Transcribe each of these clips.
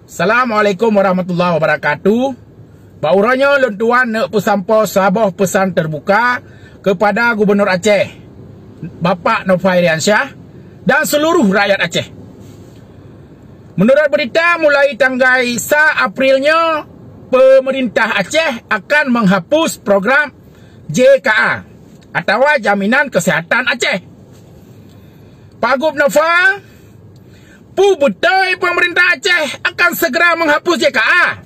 Assalamualaikum warahmatullahi wabarakatuh. Bauranya lentuan nak pesampo sabah pesan terbuka kepada Gubernur Aceh Bapak Nova Iriansyah dan seluruh rakyat Aceh. Menurut berita, mulai tanggal 1 Aprilnya pemerintah Aceh akan menghapus program JKA atau Jaminan Kesihatan Aceh. Pak Gub Nova, betul pemerintah Aceh akan segera menghapus JKA.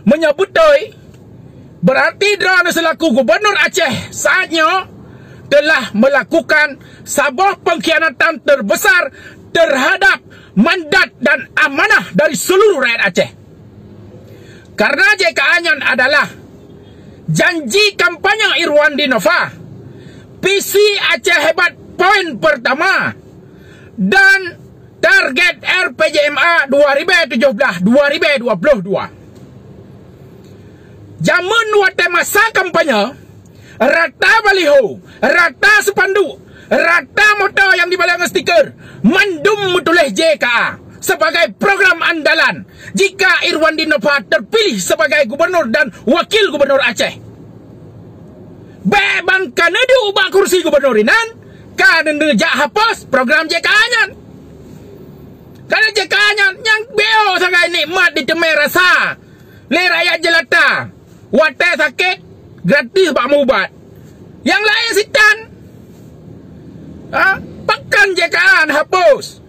Menyebutoi berarti drone selaku Gubernur Aceh saatnya telah melakukan sebuah pengkhianatan terbesar terhadap mandat dan amanah dari seluruh rakyat Aceh. Karena JKA-nya adalah janji kampanye Irwandi Nova, visi Aceh Hebat poin pertama, dan target RPJMA 2017-2022. Jamun wate masa kampanye, rata baliho, rata spanduk, rata motor yang dibalang stiker, mandum mutuleh JKA sebagai program andalan jika Irwandi Nova terpilih sebagai gubernur dan wakil gubernur Aceh. Beban kanadu ubah kursi gubernur inan, kan nejak hapus program JKA-nya. Karena JKA-nya yang beo sangat nikmat ditemui rasa le rakyat jelata. Watai sakit gratis bak mubat. Yang lain sitan. Pakan JKA hapus.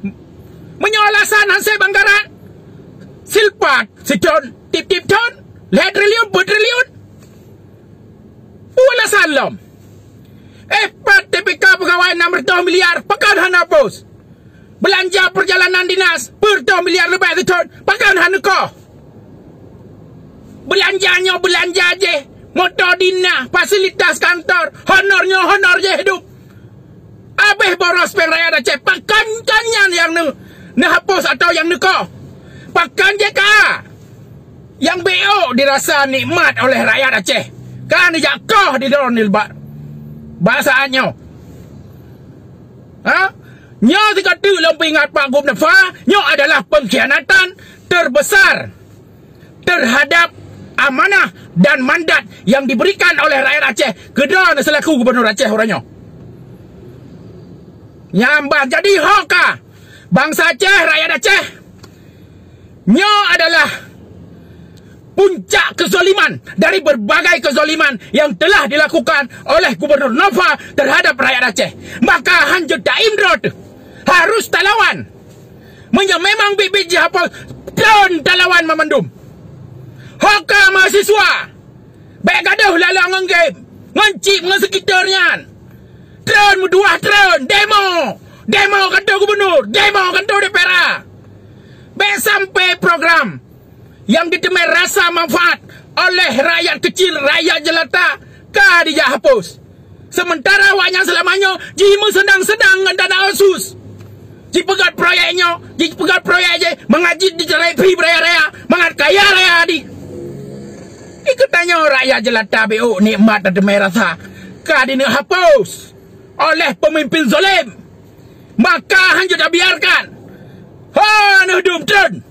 Menyolasan hasil banggaran. Silpat siton tip-tip ton. Le triliun bertriliun. Wala salam. Pat TPK pegawai 600 miliar. Pakan han hapus. Belanja perjalanan dinas per miliar lebih siton. Pakan han ko. Belanjanya belanja je, motor dinah, fasilitas kantor, honornya honor je hidup. Abeh boros peng rakyat Aceh, pakan kanyan yang hapus atau yang neko. Pakan JKA yang BO dirasa nikmat oleh rakyat Aceh. Kan jakoh di dalam nilbat bahasaannya. Nyo dikata lompat ingat Pak Gub Nova, nyo adalah pengkhianatan terbesar terhadap amanah dan mandat yang diberikan oleh rakyat Aceh kedua selaku Gubernur Aceh orangnya. Nyambah jadi hoka bangsa Aceh, rakyat Aceh. Nyo adalah puncak kezaliman dari berbagai kezaliman yang telah dilakukan oleh Gubernur Nova terhadap rakyat Aceh. Maka hanjut daimrot harus talawan. Memang bibit jahapol dan talawan memendum. Hoka mahasiswa baik gaduh lalang ngenggep ngancip dengan sekitarnya. Tren muduah tren demo kantor gubernur, demo kantor DPR. Baik sampai program yang ditemui rasa manfaat oleh rakyat kecil, rakyat jelata kah dijak hapus. Sementara awaknya selamanya jimu sedang-sedang dengan dana osus. Jipegat proyeknya, jipegat proyek je mengajit di cerai pri raya, mengat kaya raya di. Ikutanya rakyat jelata BO nikmat dan demai rasa kadina hapus oleh pemimpin zalim. Maka hanjut biarkan hidup tren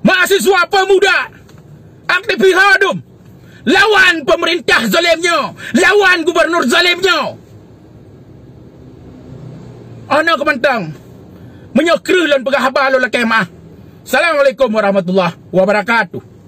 mahasiswa pemuda aktivis hidup lawan pemerintah zalimnya, lawan gubernur zalimnya. Ana kemantang menyokruh dan pegah habar lo lakemah. Assalamualaikum warahmatullahi wabarakatuh.